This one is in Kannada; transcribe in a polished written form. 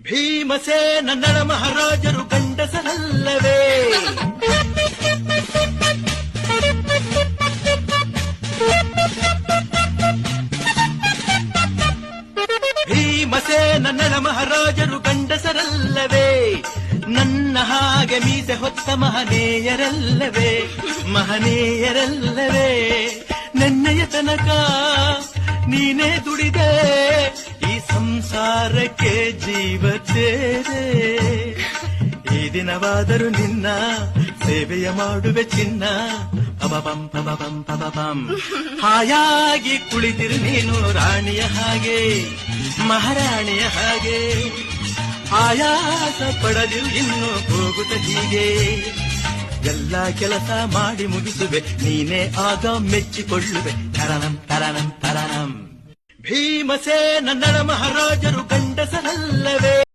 ಭೀಮಸೇನ ನಳ ಮಹಾರಾಜರು ಗಂಡಸರಲ್ಲವೇ? ಭೀಮಸೇನ ನಳ ಮಹಾರಾಜರು ಗಂಡಸರಲ್ಲವೇ? ನನ್ನ ಹಾಗೆ ಮೀಸೆ ಹೊತ್ತ ಮಹನೀಯರಲ್ಲವೇ? ಮಹನೀಯರಲ್ಲವೇ? ನೆನ್ನೆಯ ತನಕ ನೀನೇ ದುಡಿದೆ, ಈ ಸಂಸಾರಕ್ಕೆ ಜೀವ ತೇರೆ. ಈ ದಿನವಾದರೂ ನಿನ್ನ ಸೇವೆಯ ಮಾಡುವೆ ಚಿನ್ನ. ಪಬಬಂ ಪಬಬಂ ಪಬಬಂ. ಹಾಯಾಗಿ ಕುಳಿತಿರು ನೀನು ರಾಣಿಯ ಹಾಗೆ, ಮಹಾರಾಣಿಯ ಹಾಗೆ. ಆಯಾಸ ಪಡದಿರು ಇನ್ನು ಹೋಗುತ್ತ ಹೀಗೆ. ಎಲ್ಲ ಕೆಲಸ ಮಾಡಿ ಮುಗಿಸುವೆ, ನೀನೇ ಆಗ ಮೆಚ್ಚಿಕೊಳ್ಳುವೆ. ತರಣಂ ತರಣಂ ತರಣಂ. ಭೀಮಸೇನ ನಳ ಮಹಾರಾಜರು ಗಂಡಸರಲ್ಲವೇ?